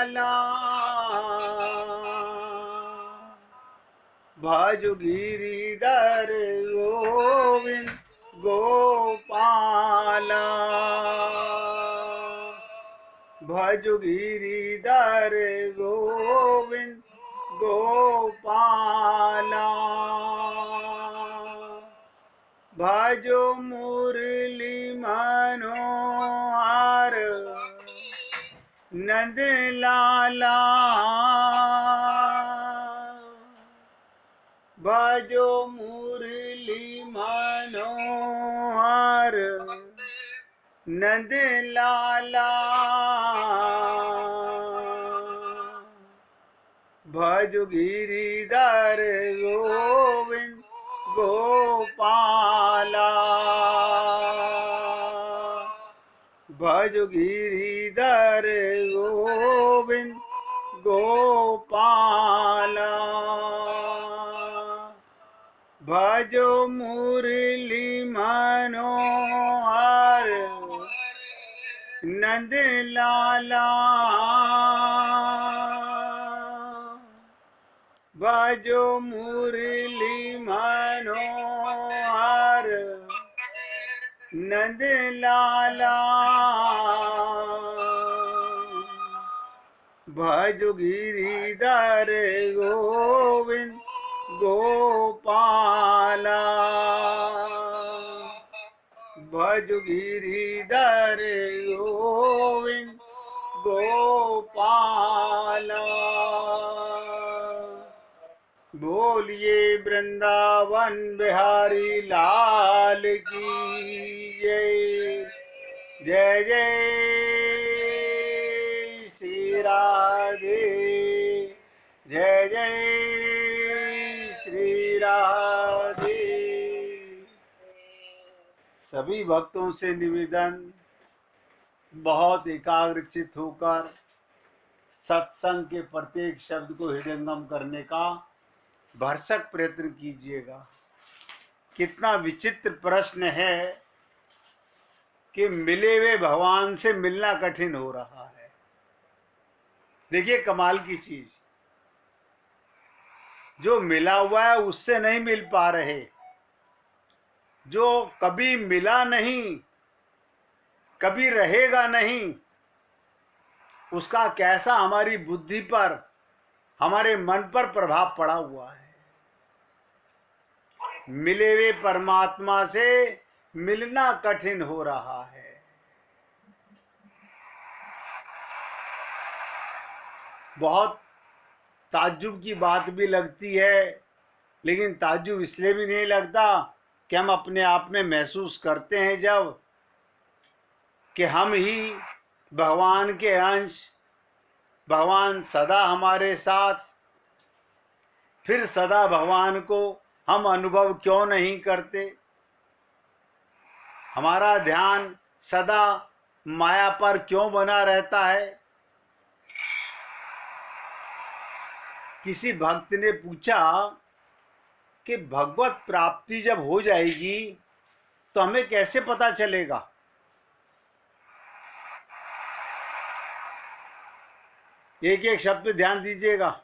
लाला भज गिरिधर गोविंद गोपाला भज गिरिधर गोविंद गोपाला भजो मुरली मनोहर नंद लाला भजो मुरली मनोहर नंद लाला भज गिरिधर गोविंद गोपाला भज गिरिधर गोविंद गोपाला भजो मुरली मनोहर नंद लाला भजो मुरली मनोहर नंद लाला भज गिरिधर गोविंद गोपाला भज गिरिधर गोविंद गोपाला बोलिए वृंदावन बिहारी लाल की जय जय जय श्री राधे जय जय श्री राधे। सभी भक्तों से निवेदन, बहुत एकाग्रचित होकर सत्संग के प्रत्येक शब्द को हृदयंगम करने का भरसक प्रयत्न कीजिएगा। कितना विचित्र प्रश्न है कि मिले हुए भगवान से मिलना कठिन हो रहा है। देखिए कमाल की चीज, जो मिला हुआ है उससे नहीं मिल पा रहे, जो कभी मिला नहीं कभी रहेगा नहीं, उसका कैसा हमारी बुद्धि पर हमारे मन पर प्रभाव पड़ा हुआ है। मिले हुए परमात्मा से मिलना कठिन हो रहा है। बहुत ताज्जुब की बात भी लगती है, लेकिन ताज्जुब इसलिए भी नहीं लगता कि हम अपने आप में महसूस करते हैं जब कि हम ही भगवान के अंश, भगवान सदा हमारे साथ, फिर सदा भगवान को हम अनुभव क्यों नहीं करते। हमारा ध्यान सदा माया पर क्यों बना रहता है। किसी भक्त ने पूछा कि भगवत प्राप्ति जब हो जाएगी तो हमें कैसे पता चलेगा। एक एक शब्द पे ध्यान दीजिएगा।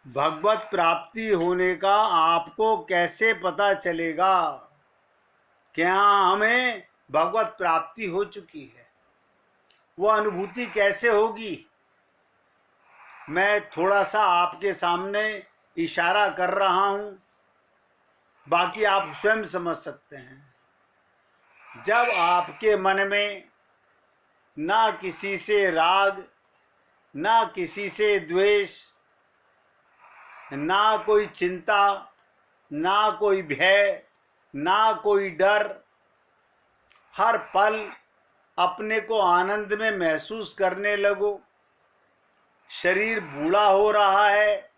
भगवत प्राप्ति होने का आपको कैसे पता चलेगा कि हाँ हमें भगवत प्राप्ति हो चुकी है। वो अनुभूति कैसे होगी, मैं थोड़ा सा आपके सामने इशारा कर रहा हूं, बाकी आप स्वयं समझ सकते हैं। जब आपके मन में ना किसी से राग, ना किसी से द्वेष, ना कोई चिंता, ना कोई भय, ना कोई डर, हर पल अपने को आनंद में महसूस करने लगो। शरीर बूढ़ा हो रहा है,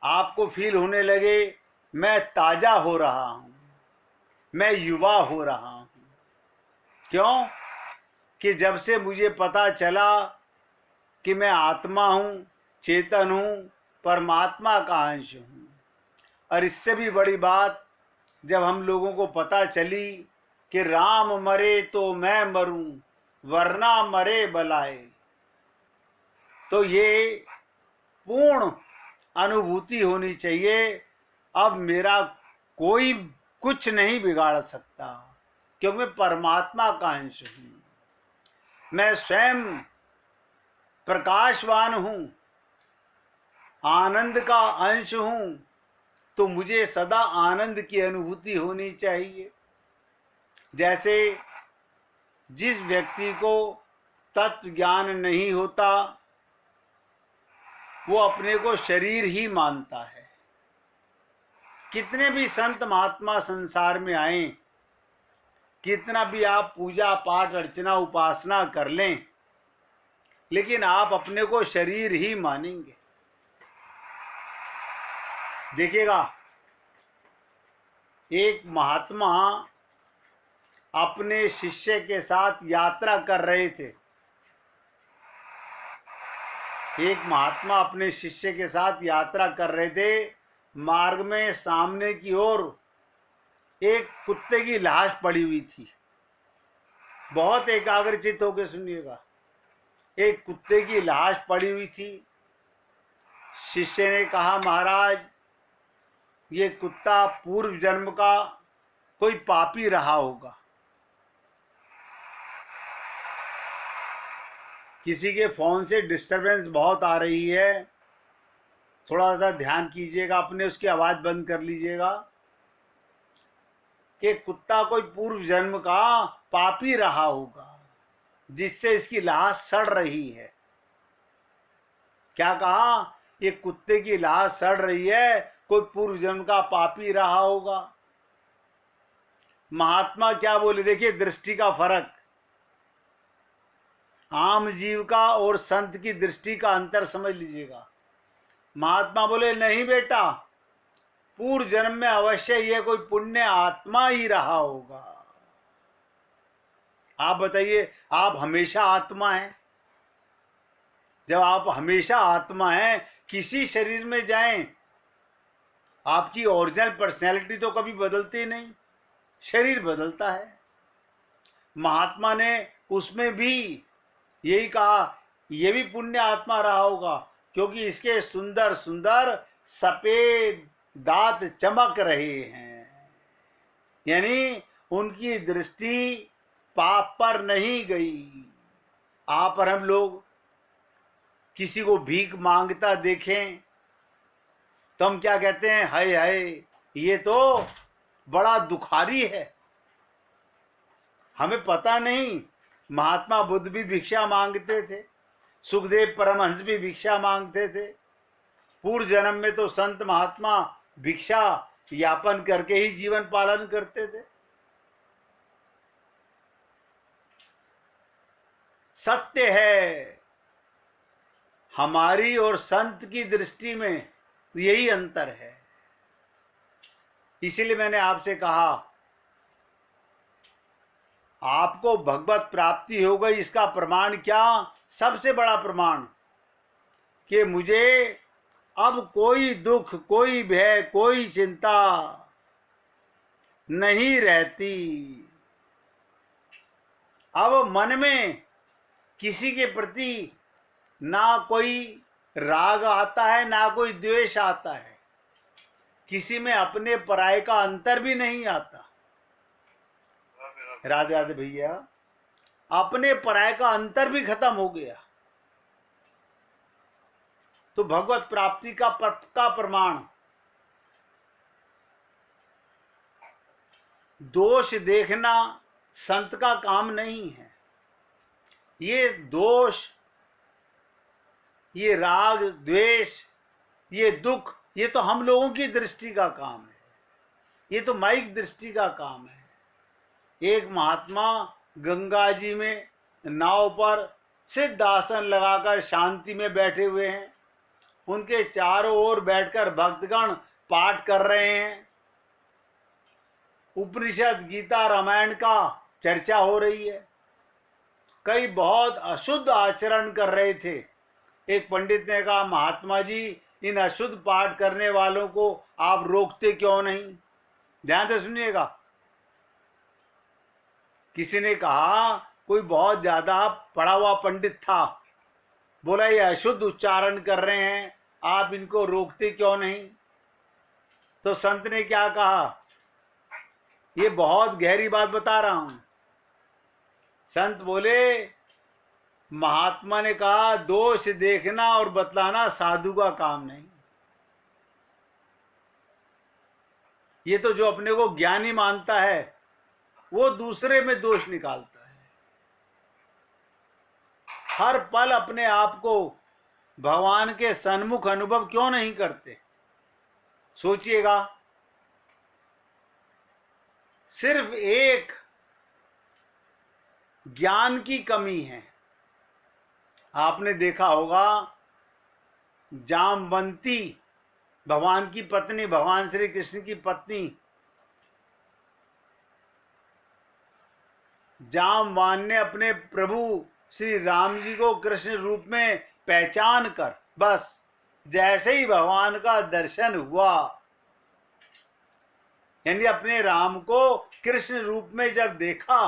आपको फील होने लगे मैं ताजा हो रहा हूं, मैं युवा हो रहा हूं। क्यों कि जब से मुझे पता चला कि मैं आत्मा हूं, चेतन हूं, परमात्मा का अंश हूं। और इससे भी बड़ी बात, जब हम लोगों को पता चली कि राम मरे तो मैं मरूं, वरना मरे बलाए। तो ये पूर्ण अनुभूति होनी चाहिए, अब मेरा कोई कुछ नहीं बिगाड़ सकता, क्योंकि मैं परमात्मा का अंश हूं, मैं स्वयं प्रकाशवान हूं, आनंद का अंश हूं, तो मुझे सदा आनंद की अनुभूति होनी चाहिए। जैसे जिस व्यक्ति को तत्व ज्ञान नहीं होता वो अपने को शरीर ही मानता है। कितने भी संत महात्मा संसार में आए, कितना भी आप पूजा पाठ अर्चना उपासना कर लें, लेकिन आप अपने को शरीर ही मानेंगे। देखिएगा, एक महात्मा अपने शिष्य के साथ यात्रा कर रहे थे। एक महात्मा अपने शिष्य के साथ यात्रा कर रहे थे। मार्ग में सामने की ओर एक कुत्ते की लाश पड़ी हुई थी। बहुत एकाग्रचित होकर सुनिएगा। एक कुत्ते की लाश पड़ी हुई थी। शिष्य ने कहा, महाराज, ये कुत्ता पूर्व जन्म का कोई पापी रहा होगा। किसी के फोन से डिस्टरबेंस बहुत आ रही है, थोड़ा सा ध्यान कीजिएगा, अपने उसकी आवाज बंद कर लीजिएगा। कि कुत्ता कोई पूर्व जन्म का पापी रहा होगा, जिससे इसकी लाश सड़ रही है। क्या कहा? ये कुत्ते की लाश सड़ रही है, कोई पूर्व जन्म का पापी रहा होगा। महात्मा क्या बोले? देखिए दृष्टि का फर्क, आम जीव का और संत की दृष्टि का अंतर समझ लीजिएगा। महात्मा बोले, नहीं बेटा, पूर्व जन्म में अवश्य ये कोई पुण्य आत्मा ही रहा होगा। आप बताइए, आप हमेशा आत्मा हैं? जब आप हमेशा आत्मा हैं, किसी शरीर में जाएं, आपकी ओरिजिनल पर्सनैलिटी तो कभी बदलती नहीं, शरीर बदलता है। महात्मा ने उसमें भी यही कहा, ये भी पुण्य आत्मा रहा होगा, क्योंकि इसके सुंदर सुंदर सफेद दांत चमक रहे हैं। यानी उनकी दृष्टि पाप पर नहीं गई। आप और हम लोग किसी को भीख मांगता देखें तो हम क्या कहते हैं? हाय हाय, ये तो बड़ा दुखारी है। हमें पता नहीं, महात्मा बुद्ध भी भिक्षा मांगते थे, सुखदेव परमहंस भी भिक्षा मांगते थे। पूर्व जन्म में तो संत महात्मा भिक्षा यापन करके ही जीवन पालन करते थे। सत्य है, हमारी और संत की दृष्टि में यही अंतर है। इसीलिए मैंने आपसे कहा, आपको भगवत प्राप्ति हो गई, इसका प्रमाण क्या? सबसे बड़ा प्रमाण कि मुझे अब कोई दुख, कोई भय, कोई चिंता नहीं रहती। अब मन में किसी के प्रति ना कोई राग आता है, ना कोई द्वेष आता है, किसी में अपने पराये का अंतर भी नहीं आता। राधे राधे भैया, अपने पराये का अंतर भी खत्म हो गया। तो भगवत प्राप्ति का पक्का प्रमाण, दोष देखना संत का काम नहीं है। ये दोष, ये राग द्वेष, ये दुख, ये तो हम लोगों की दृष्टि का काम है, ये तो माइक दृष्टि का काम है। एक महात्मा गंगा जी में नाव पर सिद्ध आसन लगाकर शांति में बैठे हुए हैं। उनके चारों ओर बैठकर भक्तगण पाठ कर रहे हैं। उपनिषद, गीता, रामायण का चर्चा हो रही है। कई बहुत अशुद्ध आचरण कर रहे थे। एक पंडित ने कहा, महात्मा जी, इन अशुद्ध पाठ करने वालों को आप रोकते क्यों नहीं? ध्यान से सुनिएगा। किसी ने कहा, कोई बहुत ज्यादा पढ़ा हुआ पंडित था, बोला ये अशुद्ध उच्चारण कर रहे हैं, आप इनको रोकते क्यों नहीं? तो संत ने क्या कहा, ये बहुत गहरी बात बता रहा हूं। संत बोले, महात्मा ने कहा दोष देखना और बतलाना साधु का काम नहीं। ये तो जो अपने को ज्ञानी मानता है वो दूसरे में दोष निकालता है। हर पल अपने आप को भगवान के सन्मुख अनुभव क्यों नहीं करते? सोचिएगा, सिर्फ एक ज्ञान की कमी है। आपने देखा होगा, जामवंती भगवान की पत्नी, भगवान श्री कृष्ण की पत्नी, जामवान ने अपने प्रभु श्री राम जी को कृष्ण रूप में पहचान कर, बस जैसे ही भगवान का दर्शन हुआ, यानी अपने राम को कृष्ण रूप में जब देखा,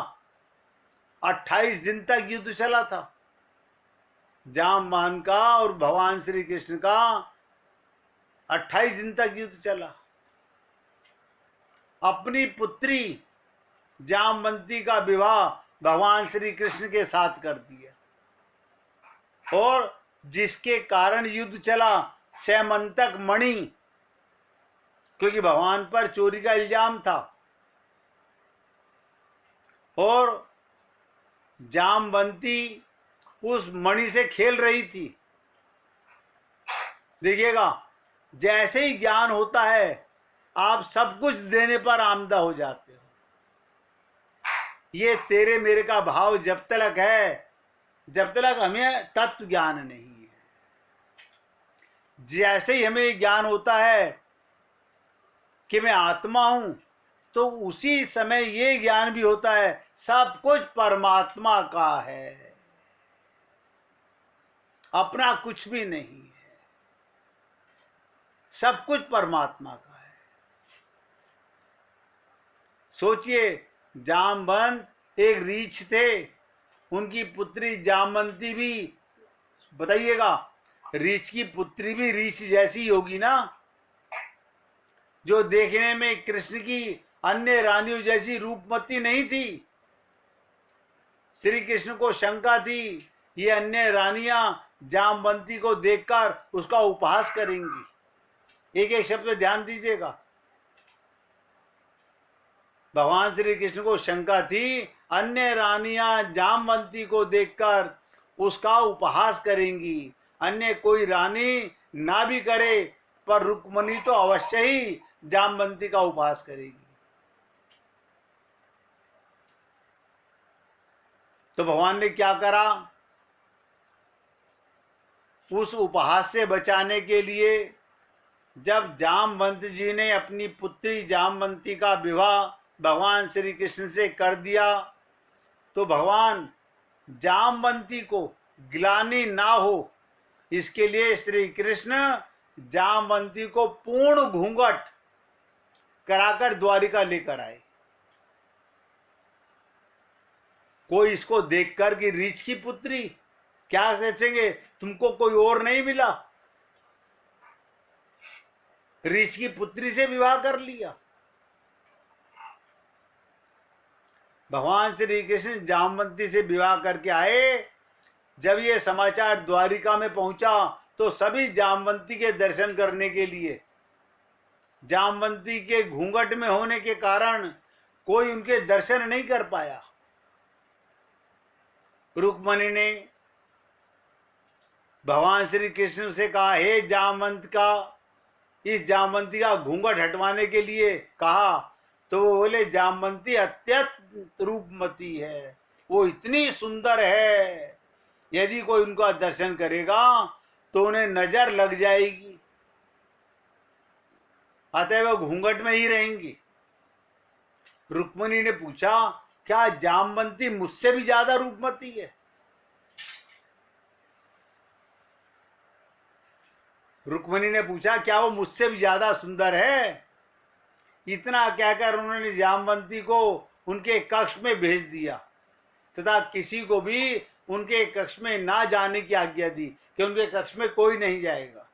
28 दिन तक युद्ध चला था जामवान का और भगवान श्री कृष्ण का। 28 दिन तक युद्ध चला। अपनी पुत्री जामवंती का विवाह भगवान श्री कृष्ण के साथ कर दिया, और जिसके कारण युद्ध चला, सैमंतक मणि, क्योंकि भगवान पर चोरी का इल्जाम था, और जामवंती उस मणि से खेल रही थी। देखिएगा, जैसे ही ज्ञान होता है आप सब कुछ देने पर आमदा हो जाते हो। ये तेरे मेरे का भाव जब तक है, जब तक हमें तत्व ज्ञान नहीं है। जैसे ही हमें ज्ञान होता है कि मैं आत्मा हूं, तो उसी समय ये ज्ञान भी होता है सब कुछ परमात्मा का है, अपना कुछ भी नहीं है, सब कुछ परमात्मा का है। सोचिए, जामवंत एक रीछ थे, उनकी पुत्री जामवंती भी, बताइएगा, रीछ की पुत्री भी रीछ जैसी होगी ना, जो देखने में कृष्ण की अन्य रानियों जैसी रूपमती नहीं थी। श्री कृष्ण को शंका थी, ये अन्य रानियां जामवंती को देखकर उसका उपहास करेंगी। एक एक शब्द पे ध्यान दीजिएगा। भगवान श्री कृष्ण को शंका थी, अन्य रानियां जामवंती को देखकर उसका उपहास करेंगी, अन्य कोई रानी ना भी करे पर रुक्मणी तो अवश्य ही जामवंती का उपहास करेगी। तो भगवान ने क्या करा, उस उपहास से बचाने के लिए जब जामवंत जी ने अपनी पुत्री जामवंती का विवाह भगवान श्री कृष्ण से कर दिया, तो भगवान जामवंती को ग्लानि ना हो, इसके लिए श्री कृष्ण जामवंती को पूर्ण घूंघट कराकर द्वारिका लेकर आए। कोई इसको देखकर कि रीछ की पुत्री, क्या सोचेंगे, तुमको कोई और नहीं मिला, रीछ की पुत्री से विवाह कर लिया। भगवान श्री कृष्ण जामवंती से विवाह करके आए। जब ये समाचार द्वारिका में पहुंचा तो सभी जामवंती के दर्शन करने के लिए, जामवंती के घूंघट में होने के कारण कोई उनके दर्शन नहीं कर पाया। रुक्मणी ने भगवान श्री कृष्ण से कहा, हे जामवंत का, इस जामवंती का घूंघट हटवाने के लिए कहा, तो वो बोले जामवंती अत्यंत रूपमती है, वो इतनी सुंदर है, यदि कोई उनका दर्शन करेगा तो उन्हें नजर लग जाएगी, अतः वो घूंघट में ही रहेंगी। रुक्मणी ने पूछा, क्या जामवंती मुझसे भी ज्यादा रूपमती है? रुक्मणी ने पूछा, क्या वो मुझसे भी ज्यादा सुंदर है? इतना कहकर उन्होंने जामवंती को उनके कक्ष में भेज दिया तथा किसी को भी उनके कक्ष में ना जाने की आज्ञा दी कि उनके कक्ष में कोई नहीं जाएगा।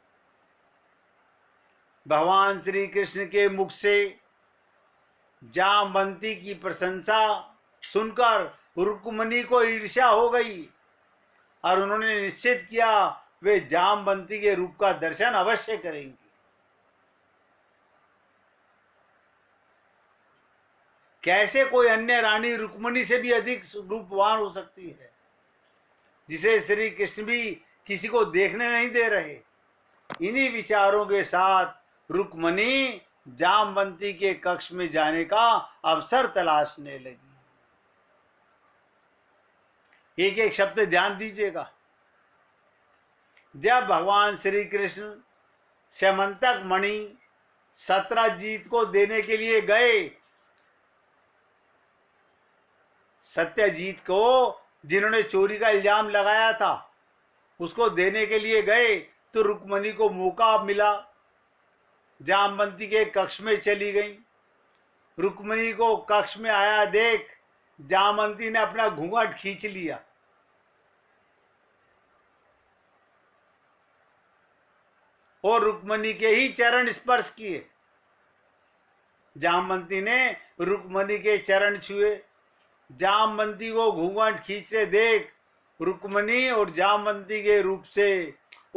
भगवान श्री कृष्ण के मुख से जामवंती की प्रशंसा सुनकर रुक्मिणी को ईर्ष्या हो गई और उन्होंने निश्चित किया वे जामवंती के रूप का दर्शन अवश्य करेंगे। कैसे कोई अन्य रानी रुक्मिणी से भी अधिक रूपवान हो सकती है, जिसे श्री कृष्ण भी किसी को देखने नहीं दे रहे। इन्हीं विचारों के साथ रुक्मिणी जामवंती के कक्ष में जाने का अवसर तलाशने लगी। एक एक शब्द ध्यान दीजिएगा। जब भगवान श्री कृष्ण स्यमंतक मणि सत्यजीत को देने के लिए गए, सत्यजीत को जिन्होंने चोरी का इल्जाम लगाया था उसको देने के लिए गए, तो रुक्मिणी को मौका मिला, जामवंती के कक्ष में चली गई। रुक्मिणी को कक्ष में आया देख जामवंती ने अपना घूंघट खींच लिया और रुक्मिणी के ही चरण स्पर्श किए। जामवंती ने रुक्मिणी के चरण छुए। जामवंती को घूंघट खींचते देख रुक्मिणी और जामवंती के रूप से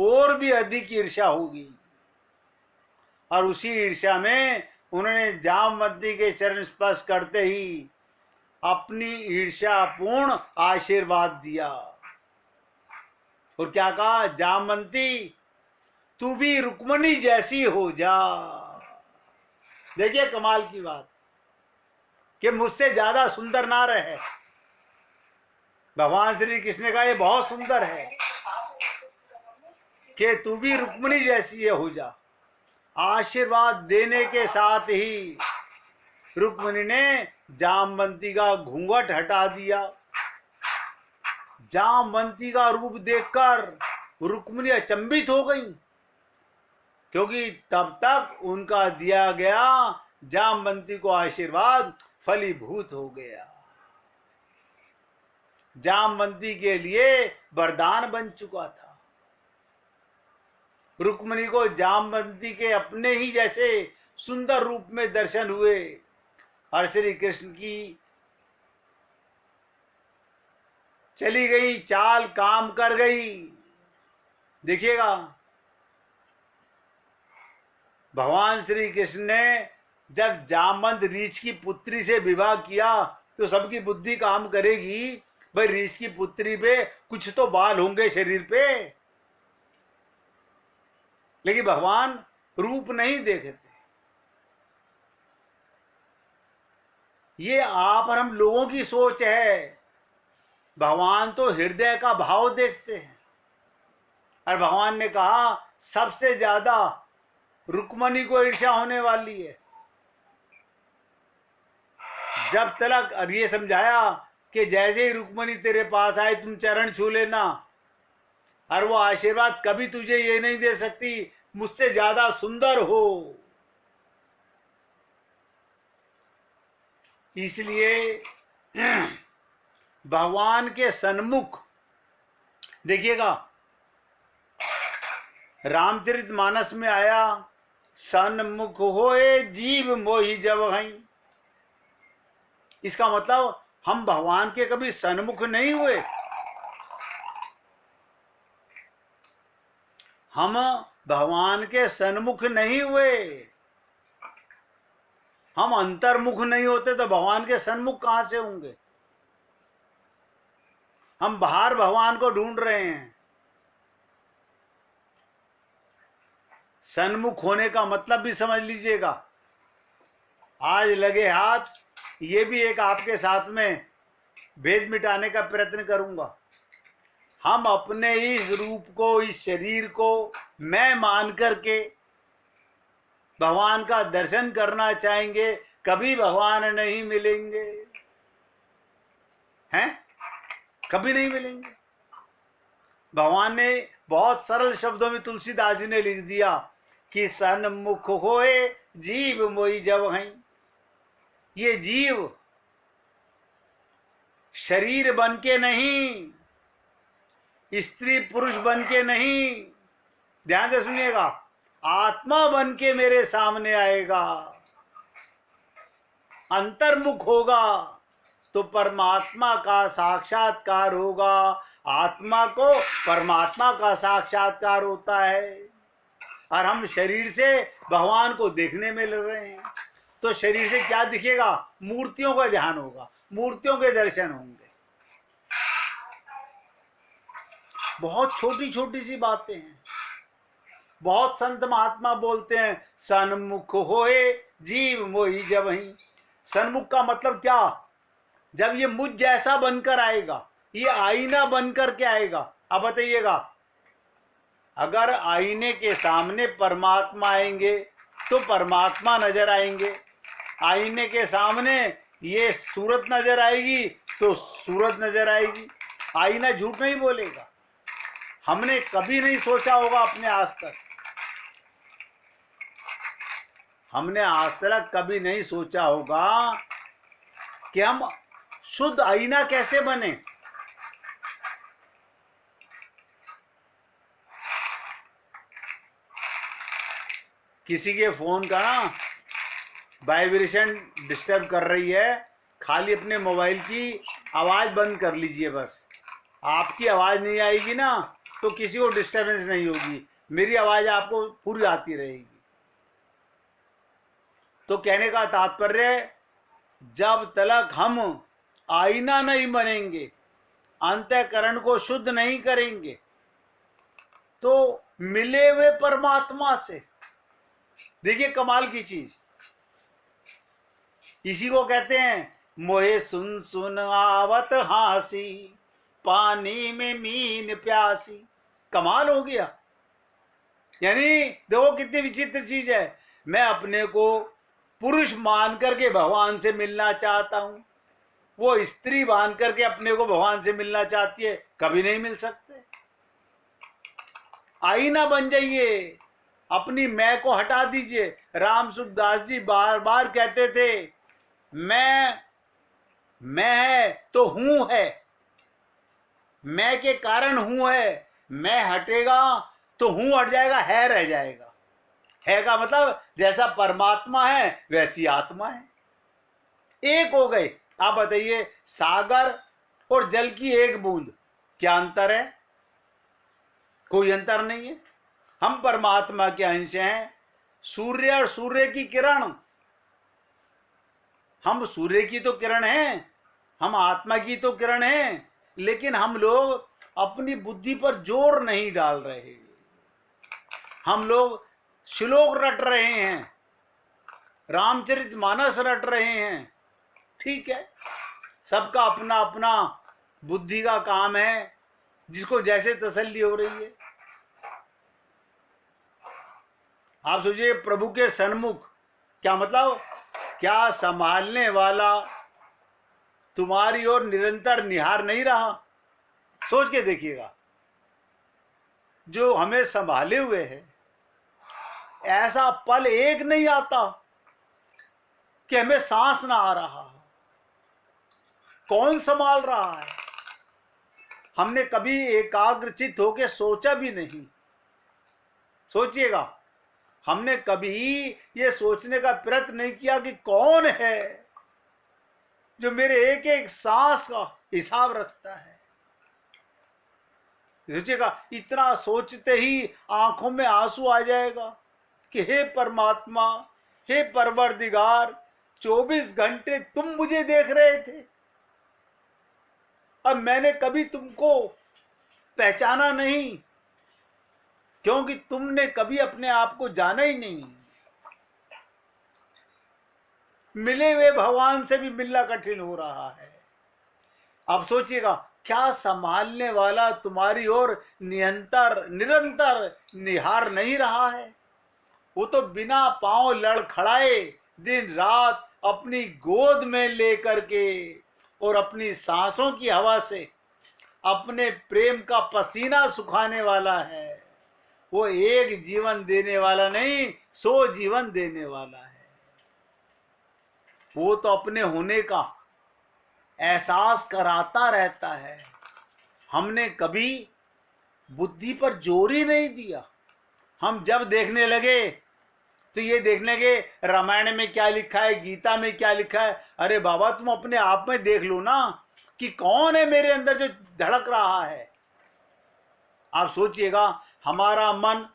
और भी अधिक ईर्ष्या होगी और उसी ईर्ष्या में उन्होंने जामवंती के चरण स्पर्श करते ही अपनी ईर्ष्यापूर्ण आशीर्वाद दिया और क्या कहा, जामवंती तू भी रुक्मिणी जैसी हो जा। देखिए कमाल की बात कि मुझसे ज्यादा सुंदर ना रहे। भगवान श्री कृष्ण का ये बहुत सुंदर है कि तू भी रुक्मिणी जैसी हो जा। आशीर्वाद देने के साथ ही रुक्मिणी ने जामवंती का घूंघट हटा दिया। जामवंती का रूप देखकर रुक्मिणी अचंभित हो गई, क्योंकि तब तक उनका दिया गया जामवंती को आशीर्वाद फलीभूत हो गया, जामवंती के लिए वरदान बन चुका था। रुक्मिणी को जामवंती के अपने ही जैसे सुंदर रूप में दर्शन हुए और श्री कृष्ण की चली गई चाल काम कर गई। देखिएगा भगवान श्री कृष्ण ने जब जामवंत रीछ की पुत्री से विवाह किया तो सबकी बुद्धि काम करेगी, भाई रीछ की पुत्री पे कुछ तो बाल होंगे शरीर पे, लेकिन भगवान रूप नहीं देखते। ये आप और हम लोगों की सोच है। भगवान तो हृदय का भाव देखते हैं और भगवान ने कहा सबसे ज्यादा रुक्मिणी को ईर्ष्या होने वाली है। जब तक और ये समझाया कि जैसे ही रुक्मिणी तेरे पास आए तुम चरण छू लेना, और वो आशीर्वाद कभी तुझे ये नहीं दे सकती मुझसे ज्यादा सुंदर हो। इसलिए भगवान के सन्मुख देखिएगा, रामचरितमानस में आया सन्मुख होए जीव मोहि जब हई। इसका मतलब हम भगवान के कभी सन्मुख नहीं हुए, हम भगवान के सन्मुख नहीं हुए। हम अंतर्मुख नहीं होते तो भगवान के सन्मुख कहां से होंगे। हम बाहर भगवान को ढूंढ रहे हैं। सन्मुख होने का मतलब भी समझ लीजिएगा। आज लगे हाथ ये भी एक आपके साथ में भेद मिटाने का प्रयत्न करूंगा। हम अपने इस रूप को, इस शरीर को मैं मान करके भगवान का दर्शन करना चाहेंगे, कभी भगवान नहीं मिलेंगे, हैं? कभी नहीं मिलेंगे। भगवान ने बहुत सरल शब्दों में तुलसीदास जी ने लिख दिया कि सन्मुख होए जीव मोहि जब हई। ये जीव शरीर बन के नहीं, स्त्री पुरुष बन के नहीं, ध्यान से सुनिएगा, आत्मा बन के मेरे सामने आएगा, अंतर्मुख होगा तो परमात्मा का साक्षात्कार होगा। आत्मा को परमात्मा का साक्षात्कार होता है। और हम शरीर से भगवान को देखने में लग रहे हैं, तो शरीर से क्या दिखेगा? मूर्तियों का ध्यान होगा, मूर्तियों के दर्शन होंगे। बहुत छोटी छोटी सी बातें हैं। बहुत संत महात्मा बोलते हैं, सन्मुख होए जीव मोहि जबहि। सन्मुख का मतलब क्या? जब ये मुझ जैसा बनकर आएगा, ये आईना बनकर के आएगा। अब बताइएगा, अगर आईने के सामने परमात्मा आएंगे तो परमात्मा नजर आएंगे, आईने के सामने ये सूरत नजर आएगी तो सूरत नजर आएगी। आईना झूठ नहीं बोलेगा। हमने कभी नहीं सोचा होगा अपने आज तक, हमने आज तक कभी नहीं सोचा होगा कि हम शुद्ध आईना कैसे बने। किसी के फोन का ना वाइब्रेशन डिस्टर्ब कर रही है, खाली अपने मोबाइल की आवाज बंद कर लीजिए। बस आपकी आवाज नहीं आएगी ना तो किसी को डिस्टर्बेंस नहीं होगी, मेरी आवाज आपको पूरी आती रहेगी। तो कहने का तात्पर्य, जब तक हम आईना नहीं बनेंगे, अंतःकरण को शुद्ध नहीं करेंगे, तो मिले हुए परमात्मा से, देखिए कमाल की चीज, इसी को कहते हैं मोहे सुन सुन आवत हासी, पानी में मीन प्यासी। कमाल हो गया। यानी देखो कितनी विचित्र चीज है। मैं अपने को पुरुष मान करके भगवान से मिलना चाहता हूं, वो स्त्री मान करके अपने को भगवान से मिलना चाहती है, कभी नहीं मिल सकते। आईना बन जाइए, अपनी मैं को हटा दीजिए। राम सुखदास जी बार बार कहते थे, मैं है तो हूं है, मैं के कारण हूं है। मैं हटेगा तो हूं हट जाएगा, है रह जाएगा। है का मतलब जैसा परमात्मा है वैसी आत्मा है, एक हो गए। आप बताइए, सागर और जल की एक बूंद, क्या अंतर है? कोई अंतर नहीं है। हम परमात्मा के अंश हैं। सूर्य और सूर्य की किरण, हम सूर्य की तो किरण हैं, हम आत्मा की तो किरण हैं, लेकिन हम लोग अपनी बुद्धि पर जोर नहीं डाल रहे। हम लोग श्लोक रट रहे हैं, रामचरितमानस रट रहे हैं। ठीक है, सबका अपना अपना बुद्धि का काम है, जिसको जैसे तसल्ली हो रही है। आप सोचिए, प्रभु के सन्मुख, क्या मतलब? क्या संभालने वाला तुम्हारी ओर निरंतर निहार नहीं रहा? सोच के देखिएगा, जो हमें संभाले हुए है, ऐसा पल एक नहीं आता कि हमें सांस ना आ रहा। कौन संभाल रहा है? हमने कभी एकाग्रचित होकर सोचा भी नहीं। सोचिएगा, हमने कभी ये सोचने का प्रयत्न नहीं किया कि कौन है जो मेरे एक एक सांस का हिसाब रखता है। सोचिएगा, इतना सोचते ही आंखों में आंसू आ जाएगा कि हे परमात्मा, हे परवरदिगार, 24 घंटे तुम मुझे देख रहे थे, अब मैंने कभी तुमको पहचाना नहीं, क्योंकि तुमने कभी अपने आप को जाना ही नहीं। मिले हुए भगवान से भी मिलना कठिन हो रहा है। अब सोचिएगा, क्या संभालने वाला तुम्हारी ओर निरंतर निहार नहीं रहा है? वो तो बिना पांव लड़खड़ाए दिन रात अपनी गोद में लेकर के और अपनी सांसों की हवा से अपने प्रेम का पसीना सुखाने वाला है। वो एक जीवन देने वाला नहीं, 100 जीवन देने वाला है। वो तो अपने होने का एहसास कराता रहता है। हमने कभी बुद्धि पर जोर ही नहीं दिया। हम जब देखने लगे तो ये देखने के रामायण में क्या लिखा है, गीता में क्या लिखा है। अरे बाबा, तुम अपने आप में देख लो ना कि कौन है मेरे अंदर जो धड़क रहा है। आप सोचिएगा, हमारा मन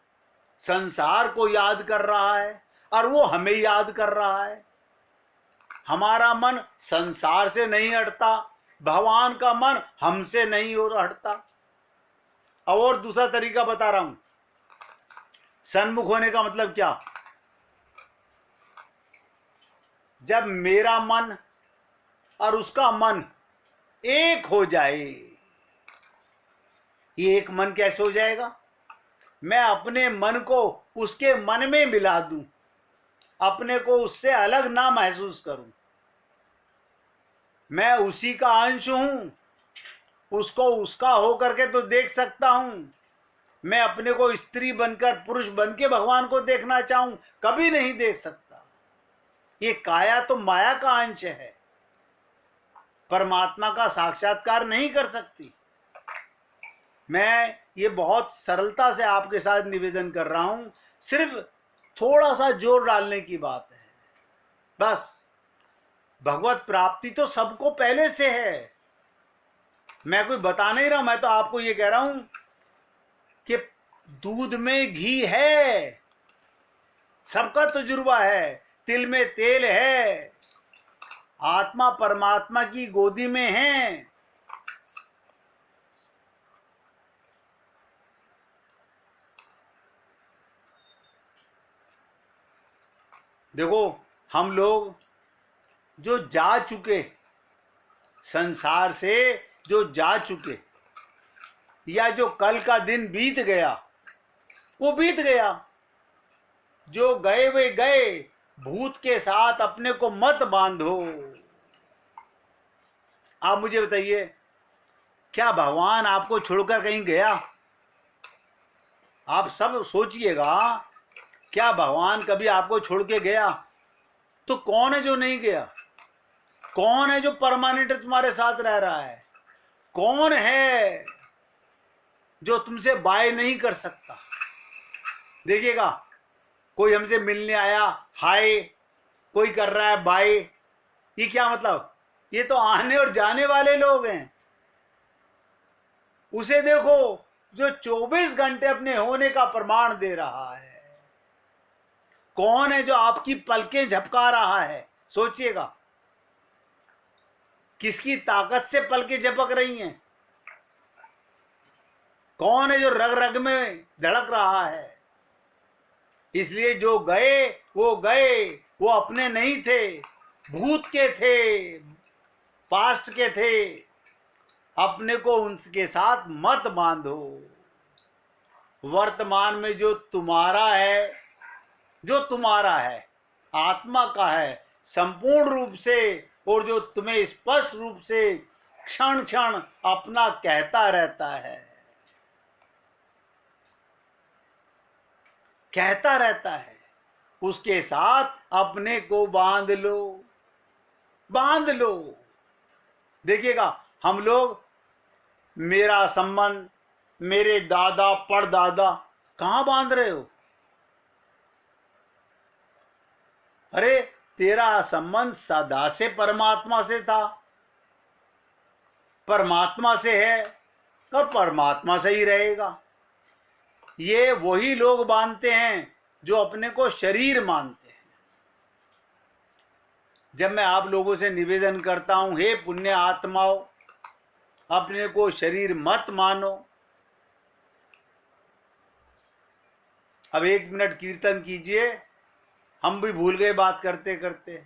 संसार को याद कर रहा है और वो हमें याद कर रहा है। हमारा मन संसार से नहीं हटता, भगवान का मन हमसे नहीं हटता। और दूसरा तरीका बता रहा हूं, सन्मुख होने का मतलब क्या? जब मेरा मन और उसका मन एक हो जाए। ये एक मन कैसे हो जाएगा? मैं अपने मन को उसके मन में मिला दूं, अपने को उससे अलग ना महसूस करूं। मैं उसी का अंश हूं, उसको उसका हो करके तो देख सकता हूं। मैं अपने को स्त्री बनकर पुरुष बन के भगवान को देखना चाहूं, कभी नहीं देख सकता। ये काया तो माया का अंश है, परमात्मा का साक्षात्कार नहीं कर सकती। मैं ये बहुत सरलता से आपके साथ निवेदन कर रहा हूं, सिर्फ थोड़ा सा जोर डालने की बात है बस। भगवत प्राप्ति तो सबको पहले से है। मैं कोई बता नहीं रहा, मैं तो आपको ये कह रहा हूं कि दूध में घी है, सबका तजुर्बा है, तिल में तेल है, आत्मा परमात्मा की गोदी में है। देखो, हम लोग जो जा चुके संसार से, जो जा चुके, या जो कल का दिन बीत गया वो बीत गया। जो गए वे गए, भूत के साथ अपने को मत बांधो। आप मुझे बताइए, क्या भगवान आपको छोड़कर कहीं गया? आप सब सोचिएगा, क्या भगवान कभी आपको छोड़ के गया? तो कौन है जो नहीं गया? कौन है जो परमानेंट तुम्हारे साथ रह रहा है? कौन है जो तुमसे बाय नहीं कर सकता? देखिएगा, कोई हमसे मिलने आया, हाय, कोई कर रहा है बाय, ये क्या मतलब? ये तो आने और जाने वाले लोग हैं। उसे देखो जो 24 घंटे अपने होने का प्रमाण दे रहा है। कौन है जो आपकी पलकें झपका रहा है? सोचिएगा, किसकी ताकत से पलकें झपक रही हैं? कौन है जो रग रग में धड़क रहा है? इसलिए जो गए, वो अपने नहीं थे, भूत के थे, पास्ट के थे। अपने को उनके साथ मत बांधो। वर्तमान में जो तुम्हारा है, आत्मा का है संपूर्ण रूप से, और जो तुम्हें स्पष्ट रूप से क्षण क्षण अपना कहता रहता है, उसके साथ अपने को बांध लो। देखिएगा, हम लोग मेरा संबंध, मेरे दादा परदादा, कहां बांध रहे हो? अरे, तेरा संबंध सदा से परमात्मा से था, परमात्मा से है और परमात्मा से ही रहेगा। ये वही लोग बांधते हैं जो अपने को शरीर मानते हैं। जब मैं आप लोगों से निवेदन करता हूं, हे पुण्य आत्माओं, अपने को शरीर मत मानो। अब 1 मिनट कीर्तन कीजिए, हम भी भूल गए बात करते करते।